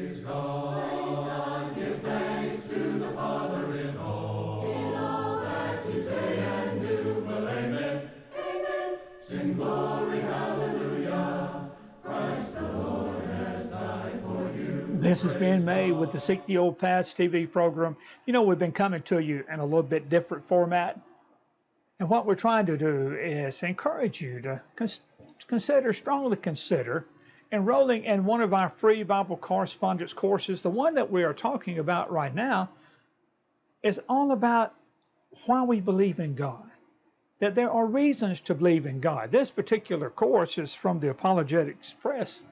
Praise God, give thanks to the Father in all that you say and do. Well, amen. Amen. Sing glory, hallelujah. Christ the Lord has died for you. This is being made with the Seek the Old Paths TV program. You know, we've been coming to you in a little bit different format. And what we're trying to do is encourage you to strongly consider enrolling in one of our free Bible correspondence courses. The one that we are talking about right now is all about why we believe in God, that there are reasons to believe in God. This particular course is from the Apologetics Press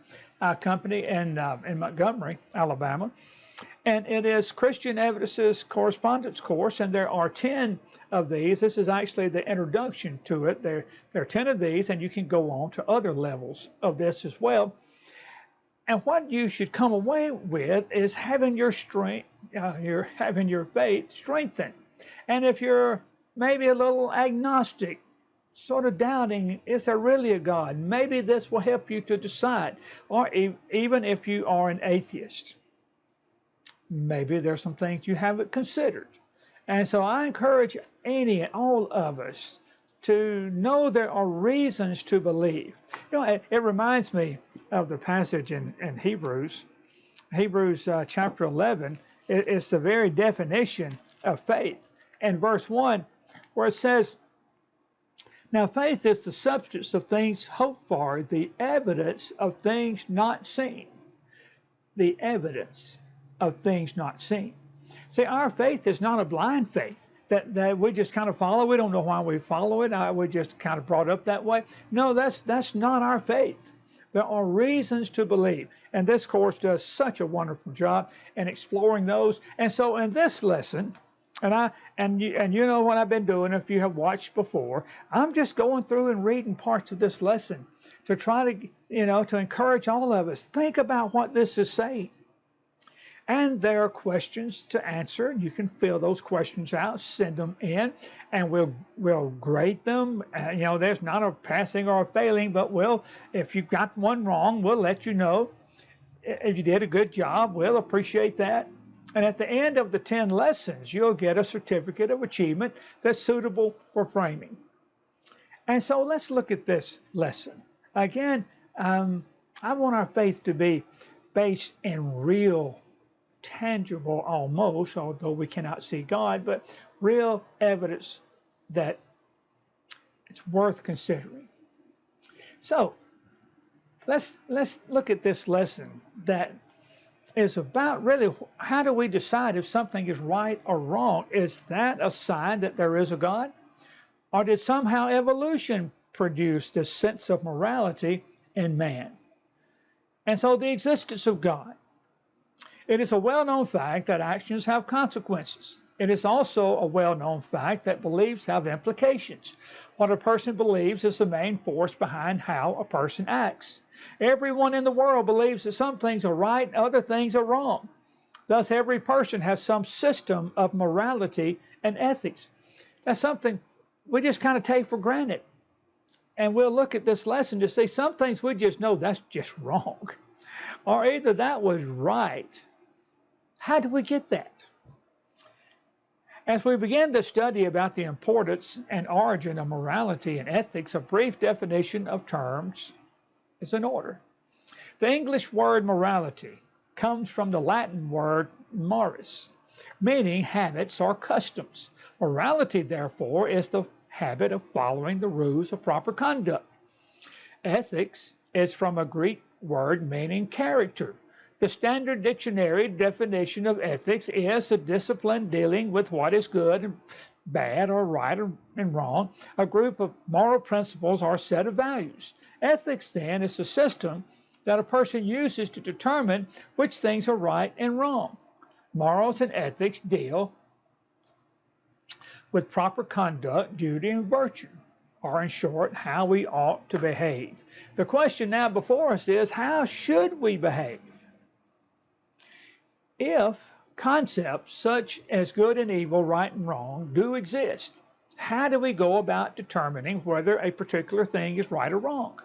company in Montgomery, Alabama. And it is Christian Evidence's correspondence course, and there are 10 of these. This is actually the introduction to it. There are 10 of these, and you can go on to other levels of this as well. And what you should come away with is having your strength, having your faith strengthened. And if you're maybe a little agnostic, sort of doubting, is there really a God? Maybe this will help you to decide. Or even if you are an atheist, maybe there's some things you haven't considered. And so I encourage any and all of us to know there are reasons to believe. You know, it reminds me of the passage in Hebrews chapter 11. It's the very definition of faith. In verse 1, where it says, now faith is the substance of things hoped for, the evidence of things not seen. The evidence of things not seen. See, our faith is not a blind faith that we just kind of follow. We don't know why we follow it. We just kind of brought up that way. No, that's not our faith. There are reasons to believe. And this course does such a wonderful job in exploring those. And so in this lesson, and you know what I've been doing if you have watched before, I'm just going through and reading parts of this lesson to try to, to encourage all of us. Think about what this is saying. And there are questions to answer. You can fill those questions out, send them in, and we'll grade them. There's not a passing or a failing, but if you've got one wrong, we'll let you know. If you did a good job, we'll appreciate that. And at the end of the 10 lessons, you'll get a certificate of achievement that's suitable for framing. And so let's look at this lesson. Again, I want our faith to be based in real, tangible almost, although we cannot see God, but real evidence that it's worth considering. So let's look at this lesson that is about really how do we decide if something is right or wrong? Is that a sign that there is a God? Or did somehow evolution produce this sense of morality in man? And so the existence of God. It is a well-known fact that actions have consequences. It is also a well-known fact that beliefs have implications. What a person believes is the main force behind how a person acts. Everyone in the world believes that some things are right, other things are wrong. Thus, every person has some system of morality and ethics. That's something we just kind of take for granted. And we'll look at this lesson to see some things we just know that's just wrong. Or either that was right. How do we get that? As we begin the study about the importance and origin of morality and ethics, a brief definition of terms is in order. The English word morality comes from the Latin word mores, meaning habits or customs. Morality, therefore, is the habit of following the rules of proper conduct. Ethics is from a Greek word meaning character. The standard dictionary definition of ethics is a discipline dealing with what is good and bad or right and wrong, a group of moral principles or set of values. Ethics, then, is a system that a person uses to determine which things are right and wrong. Morals and ethics deal with proper conduct, duty, and virtue, or in short, how we ought to behave. The question now before us is, how should we behave? If concepts such as good and evil, right and wrong, do exist, how do we go about determining whether a particular thing is right or wrong?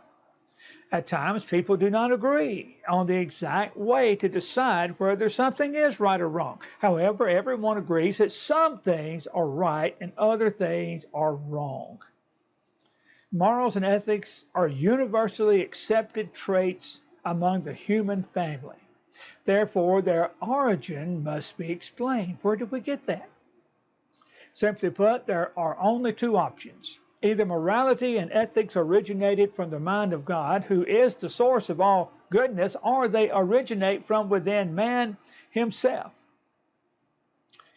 At times, people do not agree on the exact way to decide whether something is right or wrong. However, everyone agrees that some things are right and other things are wrong. Morals and ethics are universally accepted traits among the human family. Therefore, their origin must be explained. Where did we get that? Simply put, there are only two options. Either morality and ethics originated from the mind of God, who is the source of all goodness, or they originate from within man himself.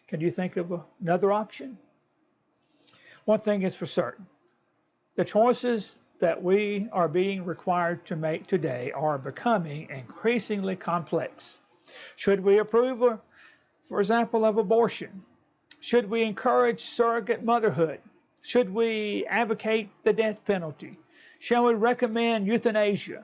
Can you think of another option? One thing is for certain. The choices that we are being required to make today are becoming increasingly complex. Should we approve, for example, of abortion? Should we encourage surrogate motherhood? Should we advocate the death penalty? Shall we recommend euthanasia?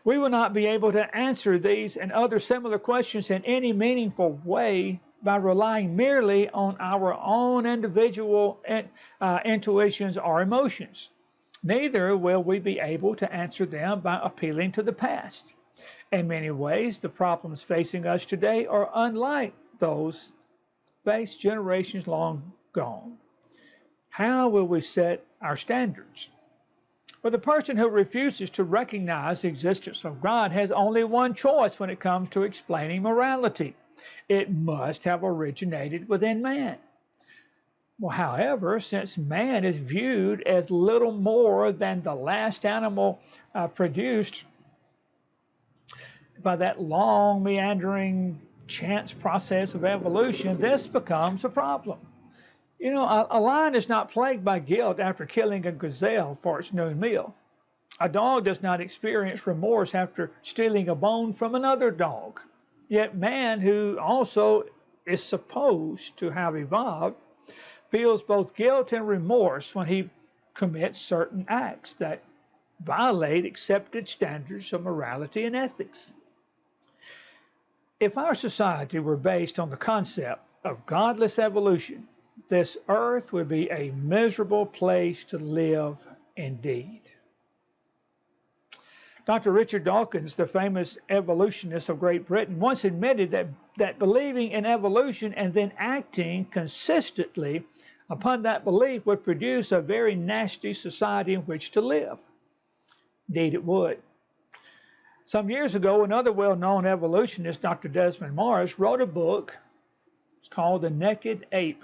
We will not be able to answer these and other similar questions in any meaningful way by relying merely on our own individual intuitions or emotions. Neither will we be able to answer them by appealing to the past. In many ways, the problems facing us today are unlike those faced generations long gone. How will we set our standards? Well, the person who refuses to recognize the existence of God has only one choice when it comes to explaining morality. It must have originated within man. Well, however, since man is viewed as little more than the last animal produced by that long, meandering chance process of evolution, this becomes a problem. You know, a lion is not plagued by guilt after killing a gazelle for its noon meal. A dog does not experience remorse after stealing a bone from another dog. Yet man, who also is supposed to have evolved, feels both guilt and remorse when he commits certain acts that violate accepted standards of morality and ethics. If our society were based on the concept of godless evolution, this earth would be a miserable place to live indeed. Dr. Richard Dawkins, the famous evolutionist of Great Britain, once admitted that believing in evolution and then acting consistently upon that belief would produce a very nasty society in which to live. Indeed, it would. Some years ago, another well-known evolutionist, Dr. Desmond Morris, wrote a book. It's called The Naked Ape,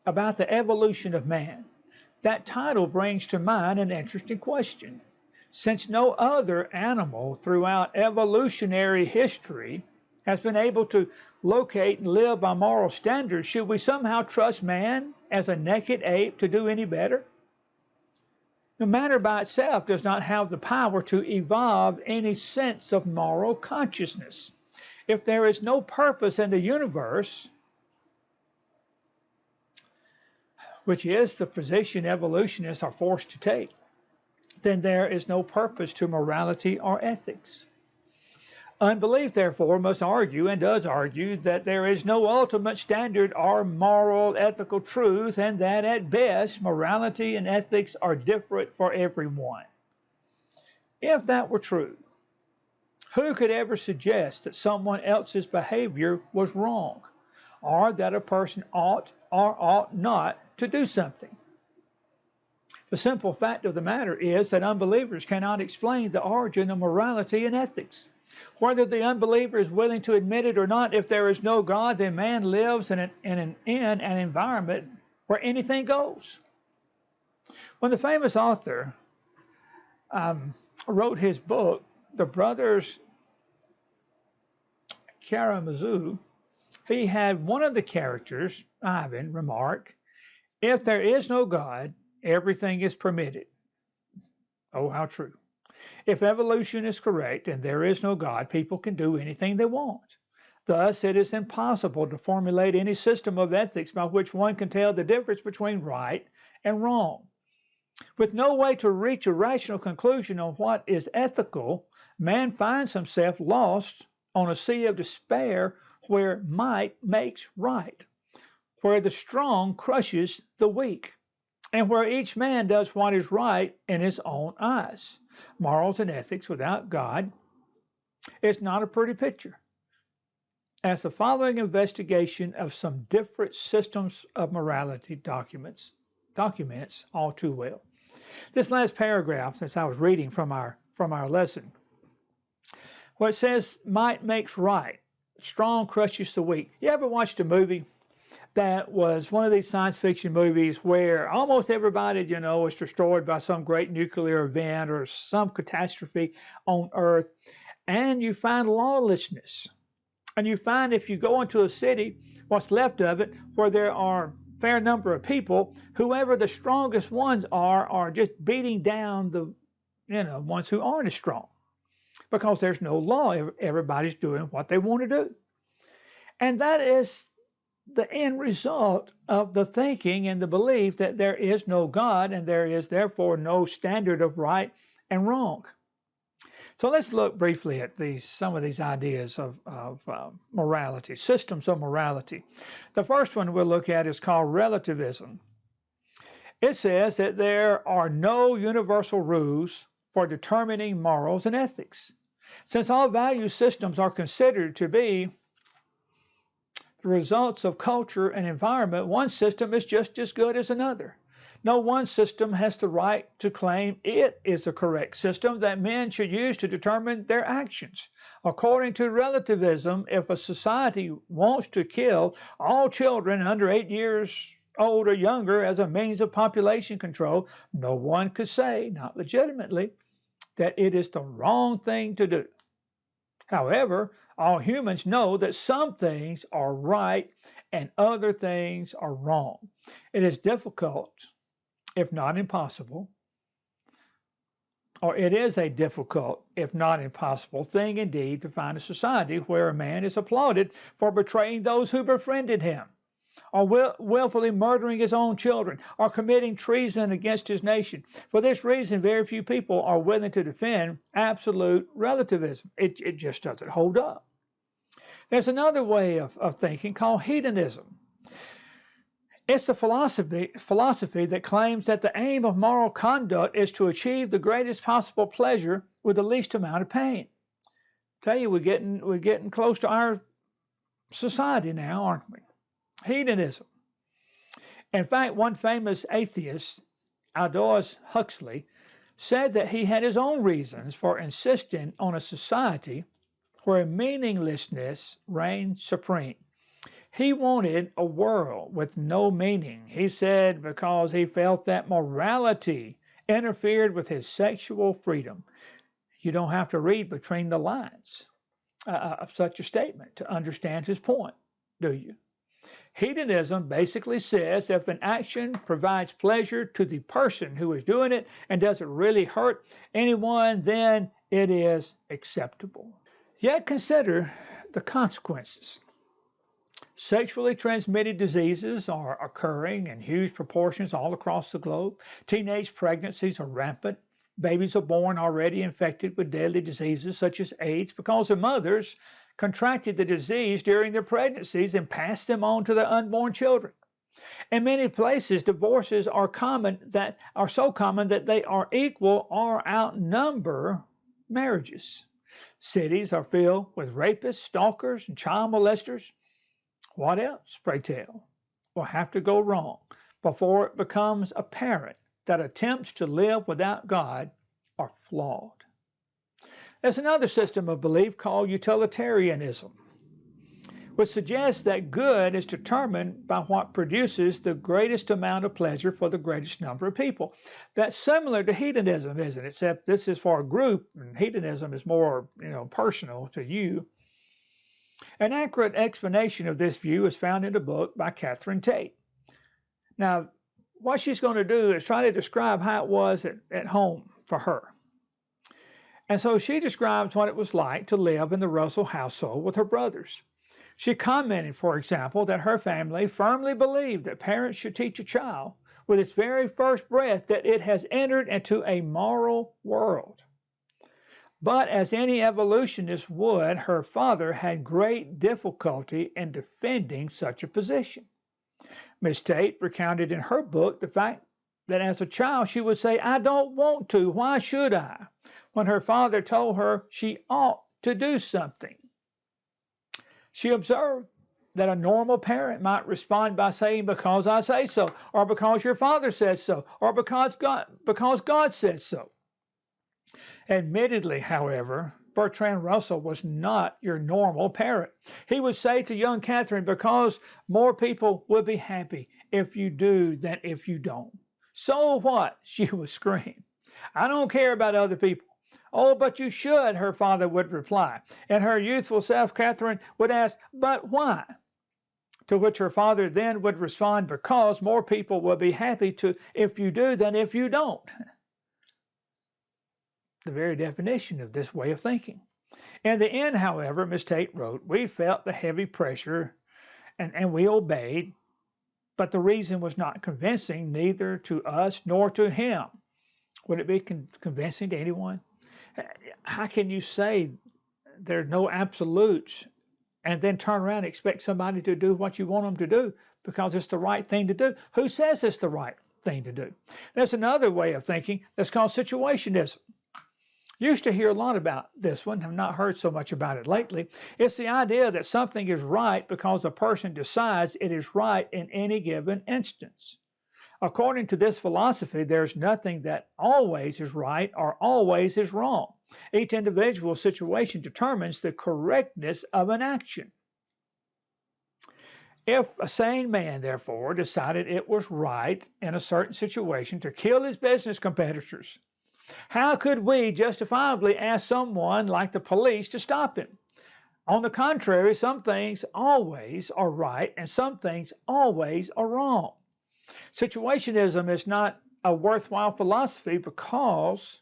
about the evolution of man. That title brings to mind an interesting question. Since no other animal throughout evolutionary history has been able to locate and live by moral standards, should we somehow trust man as a naked ape to do any better? The matter by itself does not have the power to evolve any sense of moral consciousness. If there is no purpose in the universe, which is the position evolutionists are forced to take, then there is no purpose to morality or ethics. Unbelief, therefore, must argue, and does argue, that there is no ultimate standard or moral ethical truth, and that at best morality and ethics are different for everyone. If that were true, who could ever suggest that someone else's behavior was wrong, or that a person ought or ought not to do something? The simple fact of the matter is that unbelievers cannot explain the origin of morality and ethics. Whether the unbeliever is willing to admit it or not, if there is no God, then man lives in an environment where anything goes. When the famous author wrote his book, The Brothers Karamazov, he had one of the characters, Ivan, remark, "If there is no God, everything is permitted." Oh, how true. If evolution is correct and there is no God, people can do anything they want. Thus, it is impossible to formulate any system of ethics by which one can tell the difference between right and wrong. With no way to reach a rational conclusion on what is ethical, man finds himself lost on a sea of despair where might makes right, where the strong crushes the weak, and where each man does what is right in his own eyes. morals and ethics without God is not a pretty picture, as the following investigation of some different systems of morality documents all too well. This last paragraph, since I was reading from our lesson, where it says, might makes right, strong crushes the weak. You ever watched a movie that was one of these science fiction movies where almost everybody, was destroyed by some great nuclear event or some catastrophe on Earth, and you find lawlessness? And you find if you go into a city, what's left of it, where there are a fair number of people, whoever the strongest ones are just beating down the ones who aren't as strong, because there's no law. Everybody's doing what they want to do. And that is the end result of the thinking and the belief that there is no God and there is therefore no standard of right and wrong. So let's look briefly at some of these ideas of morality, systems of morality. The first one we'll look at is called relativism. It says that there are no universal rules for determining morals and ethics. Since all value systems are considered to be the results of culture and environment, one system is just as good as another. No one system has the right to claim it is the correct system that men should use to determine their actions. According to relativism, if a society wants to kill all children under 8 years old or younger as a means of population control, no one could say, not legitimately, that it is the wrong thing to do. However, all humans know that some things are right and other things are wrong. It is difficult, if not impossible, or it is a difficult, if not impossible thing indeed to find a society where a man is applauded for betraying those who befriended him, or willfully murdering his own children, or committing treason against his nation. For this reason, very few people are willing to defend absolute relativism. It just doesn't hold up. There's another way of thinking called hedonism. It's a philosophy that claims that the aim of moral conduct is to achieve the greatest possible pleasure with the least amount of pain. Tell you, we're getting close to our society now, aren't we? Hedonism. In fact, one famous atheist, Aldous Huxley, said that he had his own reasons for insisting on a society where meaninglessness reigned supreme. He wanted a world with no meaning, he said, because he felt that morality interfered with his sexual freedom. You don't have to read between the lines of such a statement to understand his point, do you? Hedonism basically says if an action provides pleasure to the person who is doing it and doesn't really hurt anyone, then it is acceptable. Yet consider the consequences. Sexually transmitted diseases are occurring in huge proportions all across the globe. Teenage pregnancies are rampant. Babies are born already infected with deadly diseases such as AIDS because their mothers contracted the disease during their pregnancies and passed them on to their unborn children. In many places, divorces are so common that they are equal or outnumber marriages. Cities are filled with rapists, stalkers, and child molesters. What else, pray tell, will have to go wrong before it becomes apparent that attempts to live without God are flawed? There's another system of belief called Utilitarianism, which suggests that good is determined by what produces the greatest amount of pleasure for the greatest number of people. That's similar to hedonism, isn't it? Except this is for a group, and hedonism is more, personal to you. An accurate explanation of this view is found in a book by Catherine Tate. Now, what she's going to do is try to describe how it was at home for her. And so she describes what it was like to live in the Russell household with her brothers. She commented, for example, that her family firmly believed that parents should teach a child with its very first breath that it has entered into a moral world. But as any evolutionist would, her father had great difficulty in defending such a position. Miss Tate recounted in her book the fact that as a child she would say, "I don't want to. Why should I?" when her father told her she ought to do something. She observed that a normal parent might respond by saying, "Because I say so," or "Because your father says so," or because God says so. Admittedly, however, Bertrand Russell was not your normal parent. He would say to young Catherine, "Because more people will be happy if you do than if you don't." "So what?" she would scream. "I don't care about other people." "Oh, but you should," her father would reply. And her youthful self, Catherine, would ask, "But why?" To which her father then would respond, "Because more people will be happy if you do than if you don't." The very definition of this way of thinking. In the end, however, Miss Tate wrote, "We felt the heavy pressure and we obeyed, but the reason was not convincing, neither to us nor to him." Would it be convincing to anyone? How can you say there's no absolutes and then turn around and expect somebody to do what you want them to do because it's the right thing to do? Who says it's the right thing to do? There's another way of thinking that's called situationism. Used to hear a lot about this one, have not heard so much about it lately. It's the idea that something is right because a person decides it is right in any given instance. According to this philosophy, there's nothing that always is right or always is wrong. Each individual situation determines the correctness of an action. If a sane man, therefore, decided it was right in a certain situation to kill his business competitors, how could we justifiably ask someone like the police to stop him? On the contrary, some things always are right and some things always are wrong. Situationism is not a worthwhile philosophy because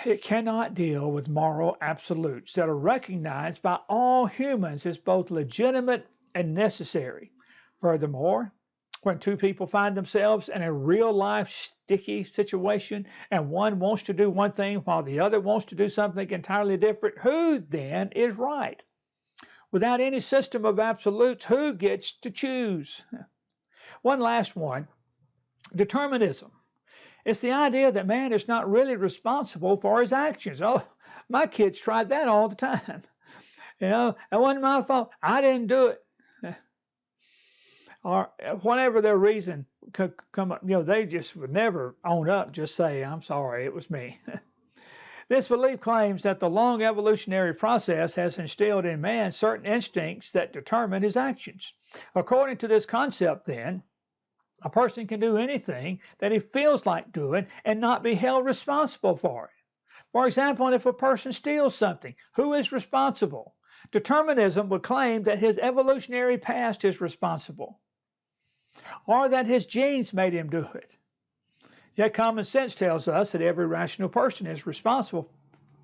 it cannot deal with moral absolutes that are recognized by all humans as both legitimate and necessary. Furthermore, when two people find themselves in a real-life sticky situation and one wants to do one thing while the other wants to do something entirely different, who then is right? Without any system of absolutes, who gets to choose? One last one, determinism. It's the idea that man is not really responsible for his actions. "Oh, my kids tried that all the time. It wasn't my fault. I didn't do it." Or whatever their reason could come up, they just would never own up, just say, "I'm sorry, it was me." This belief claims that the long evolutionary process has instilled in man certain instincts that determine his actions. According to this concept, then, a person can do anything that he feels like doing and not be held responsible for it. For example, if a person steals something, who is responsible? Determinism would claim that his evolutionary past is responsible, or that his genes made him do it. Yet common sense tells us that every rational person is responsible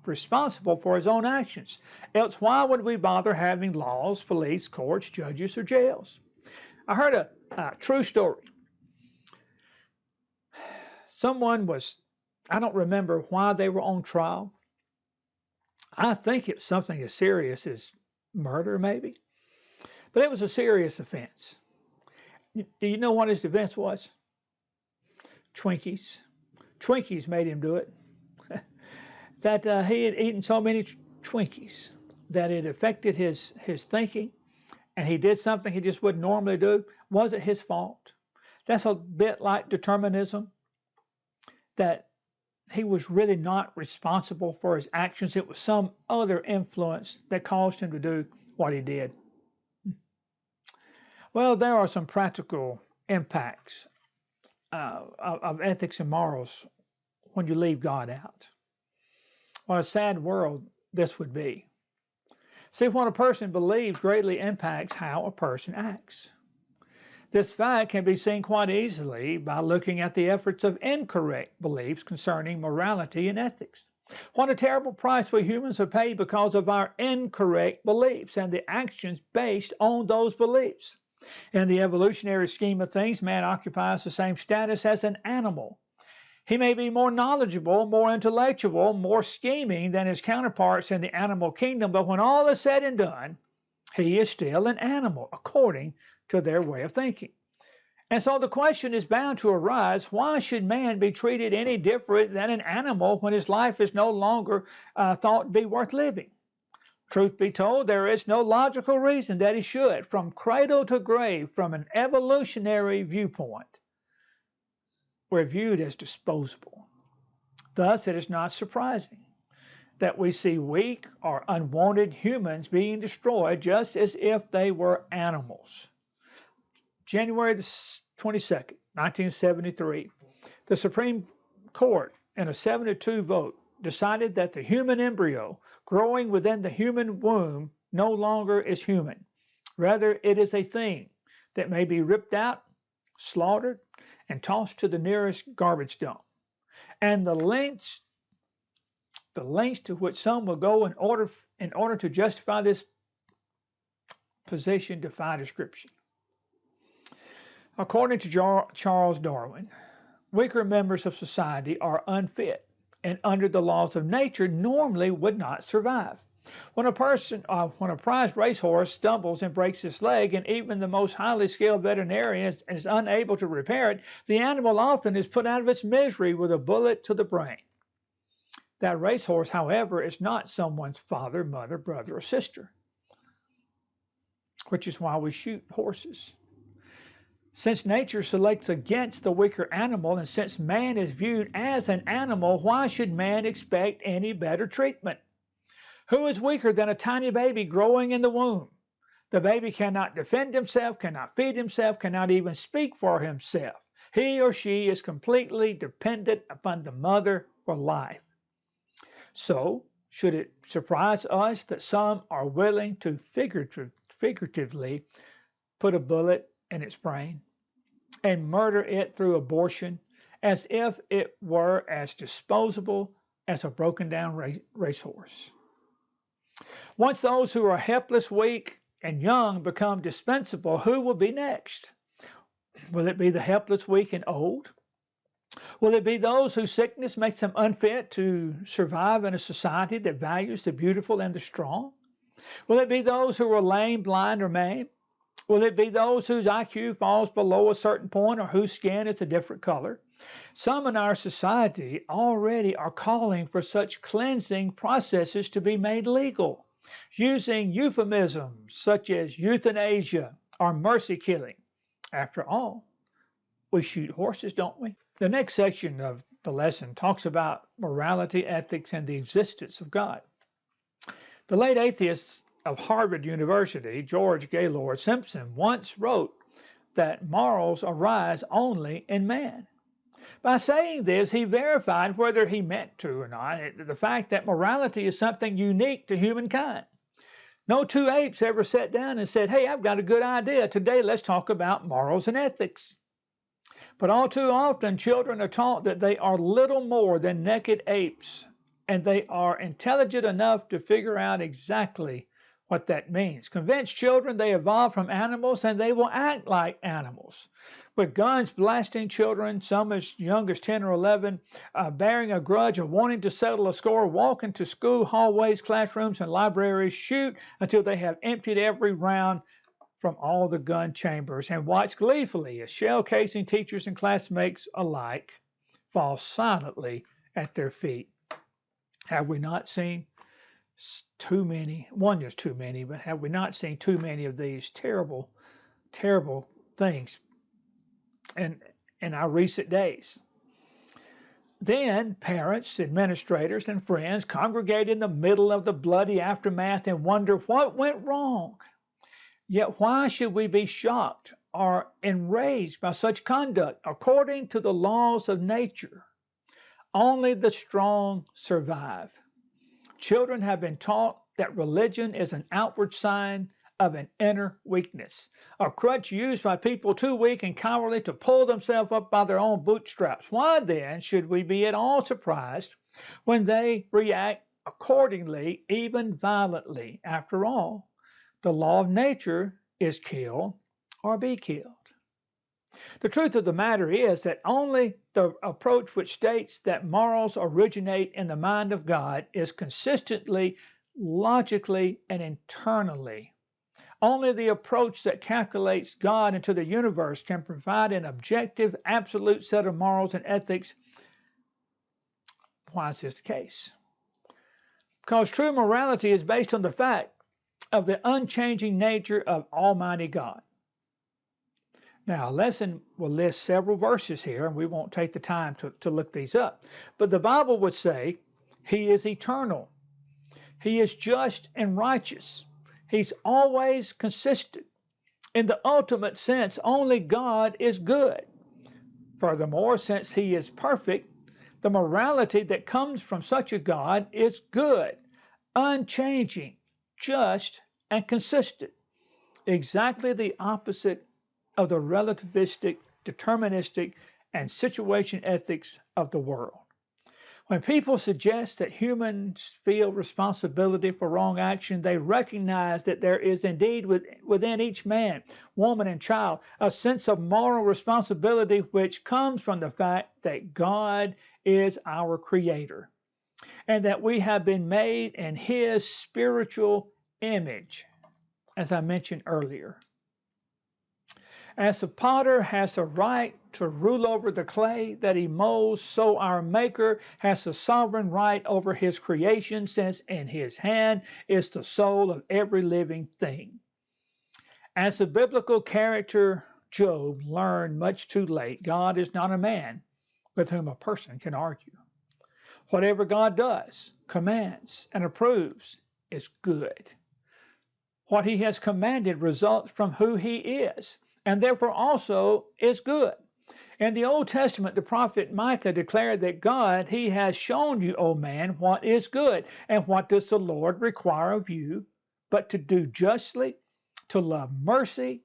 for his own actions. Else why would we bother having laws, police, courts, judges, or jails? I heard a true story. Someone I don't remember why they were on trial. I think it was something as serious as murder, maybe. But it was a serious offense. Do you know what his defense was? Twinkies. Twinkies made him do it. That he had eaten so many Twinkies that it affected his thinking, and he did something he just wouldn't normally do. Wasn't his fault. That's a bit like determinism, that he was really not responsible for his actions. It was some other influence that caused him to do what he did. Well, there are some practical impacts of ethics and morals when you leave God out. What a sad world this would be. See, what a person believes greatly impacts how a person acts. This fact can be seen quite easily by looking at the efforts of incorrect beliefs concerning morality and ethics. What a terrible price we humans have paid because of our incorrect beliefs and the actions based on those beliefs. In the evolutionary scheme of things, man occupies the same status as an animal. He may be more knowledgeable, more intellectual, more scheming than his counterparts in the animal kingdom, but when all is said and done, he is still an animal according to their way of thinking. And so the question is bound to arise, why should man be treated any different than an animal when his life is no longer thought to be worth living? Truth be told, there is no logical reason that he should. From cradle to grave, from an evolutionary viewpoint, we're viewed as disposable. Thus, it is not surprising that we see weak or unwanted humans being destroyed just as if they were animals. January the 22nd, 1973, the Supreme Court, in a 7-2 vote, decided that the human embryo growing within the human womb no longer is human. Rather, it is a thing that may be ripped out, slaughtered, and tossed to the nearest garbage dump. And the lengths to which some will go in order to justify this position defy description. According to Charles Darwin, weaker members of society are unfit and under the laws of nature normally would not survive. When a prize racehorse stumbles and breaks its leg, and even the most highly skilled veterinarian is unable to repair it, the animal often is put out of its misery with a bullet to the brain. That racehorse, however, is not someone's father, mother, brother, or sister, which is why we shoot horses. Since nature selects against the weaker animal, and since man is viewed as an animal, why should man expect any better treatment? Who is weaker than a tiny baby growing in the womb? The baby cannot defend himself, cannot feed himself, cannot even speak for himself. He or she is completely dependent upon the mother for life. So, should it surprise us that some are willing to figuratively put a bullet in its brain and murder it through abortion as if it were as disposable as a broken down racehorse? Once those who are helpless, weak, and young become dispensable, who will be next? Will it be the helpless, weak, and old? Will it be those whose sickness makes them unfit to survive in a society that values the beautiful and the strong? Will it be those who are lame, blind, or maimed? Will it be those whose IQ falls below a certain point or whose skin is a different color? Some in our society already are calling for such cleansing processes to be made legal, using euphemisms such as euthanasia or mercy killing. After all, we shoot horses, don't we? The next section of the lesson talks about morality, ethics, and the existence of God. The late atheist of Harvard University, George Gaylord Simpson, once wrote that morals arise only in man. By saying this, he verified, whether he meant to or not, the fact that morality is something unique to humankind. No two apes ever sat down and said, "Hey, I've got a good idea. Today let's talk about morals and ethics." But all too often, children are taught that they are little more than naked apes, and they are intelligent enough to figure out exactly what that means. Convince children they evolved from animals and they will act like animals. With guns blasting children, some as young as 10 or 11, bearing a grudge of wanting to settle a score, walk into school hallways, classrooms, and libraries, shoot until they have emptied every round from all the gun chambers, and watch gleefully as shell casing teachers and classmates alike fall silently at their feet. Have we not seen too many, one is too many, but have we not seen too many of these terrible, terrible things in our recent days? Then parents, administrators, and friends congregate in the middle of the bloody aftermath and wonder what went wrong. Yet why should we be shocked or enraged by such conduct? According to the laws of nature, only the strong survive. Children have been taught that religion is an outward sign of an inner weakness, a crutch used by people too weak and cowardly to pull themselves up by their own bootstraps. Why then should we be at all surprised when they react accordingly, even violently? After all, the law of nature is kill or be killed. The truth of the matter is that only the approach which states that morals originate in the mind of God is consistently, logically, and internally Only the approach that calculates God into the universe can provide an objective, absolute set of morals and ethics. Why is this the case? Because true morality is based on the fact of the unchanging nature of Almighty God. Now, a lesson will list several verses here, and we won't take the time to look these up. But the Bible would say He is eternal. He is just and righteous. He's always consistent. In the ultimate sense, only God is good. Furthermore, since He is perfect, the morality that comes from such a God is good, unchanging, just, and consistent. Exactly the opposite of the relativistic, deterministic, and situation ethics of the world. When people suggest that humans feel responsibility for wrong action, they recognize that there is indeed within each man, woman, and child a sense of moral responsibility which comes from the fact that God is our Creator and that we have been made in His spiritual image, as I mentioned earlier. As the potter has the right to rule over the clay that he molds, so our Maker has the sovereign right over His creation, since in His hand is the soul of every living thing. As the biblical character Job learned much too late, God is not a man with whom a person can argue. Whatever God does, commands, and approves is good. What He has commanded results from who He is, and therefore also is good. In the Old Testament, the prophet Micah declared that God, He has shown you, O man, what is good. And what does the Lord require of you but to do justly, to love mercy,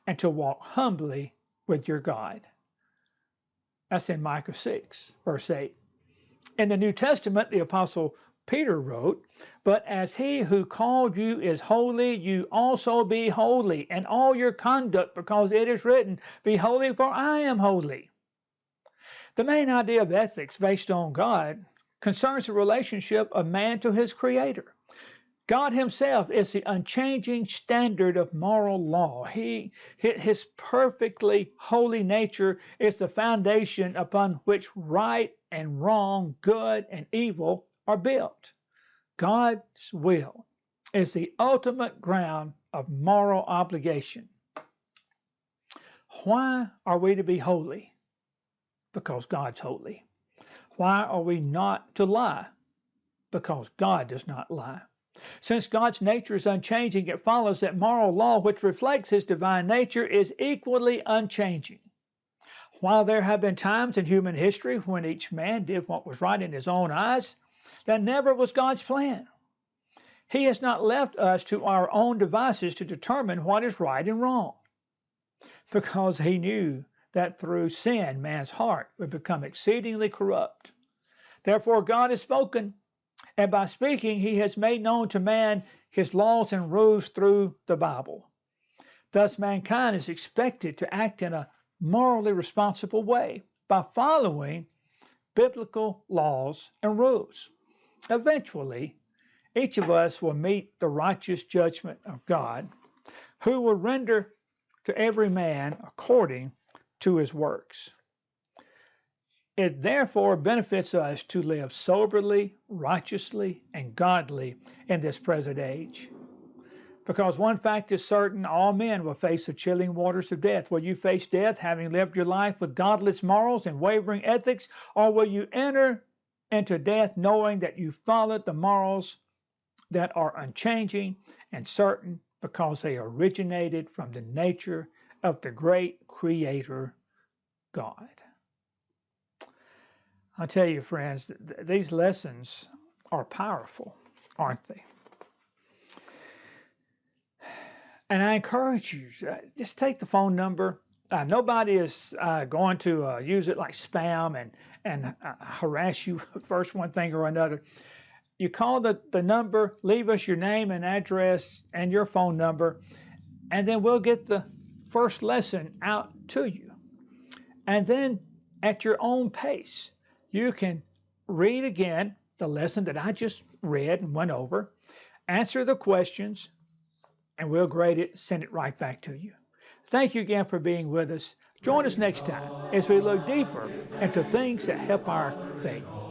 and to walk humbly with your God? That's in Micah 6, verse 8. In the New Testament, the Apostle Peter wrote, "But as He who called you is holy, you also be holy in all your conduct, because it is written, 'Be holy, for I am holy.'" The main idea of ethics based on God concerns the relationship of man to his Creator. God Himself is the unchanging standard of moral law. His perfectly holy nature is the foundation upon which right and wrong, good and evil are built. God's will is the ultimate ground of moral obligation. Why are we to be holy? Because God's holy. Why are we not to lie? Because God does not lie. Since God's nature is unchanging, it follows that moral law, which reflects His divine nature, is equally unchanging. While there have been times in human history when each man did what was right in his own eyes, that never was God's plan. He has not left us to our own devices to determine what is right and wrong, because He knew that through sin man's heart would become exceedingly corrupt. Therefore God has spoken, and by speaking He has made known to man His laws and rules through the Bible. Thus mankind is expected to act in a morally responsible way by following biblical laws and rules. Eventually, each of us will meet the righteous judgment of God, who will render to every man according to his works. It therefore benefits us to live soberly, righteously, and godly in this present age. Because one fact is certain, all men will face the chilling waters of death. Will you face death having lived your life with godless morals and wavering ethics, or will you enter into death knowing that you followed the morals that are unchanging and certain because they originated from the nature of the great Creator God? I tell you, friends, these lessons are powerful, aren't they? And I encourage you, just take the phone number. Nobody is going to use it like spam and harass you first one thing or another. You call the number, leave us your name and address and your phone number, and then we'll get the first lesson out to you. And then at your own pace, you can read again the lesson that I just read and went over, answer the questions, and we'll grade it, send it right back to you. Thank you again for being with us. Join us next time as we look deeper into things that help our faith.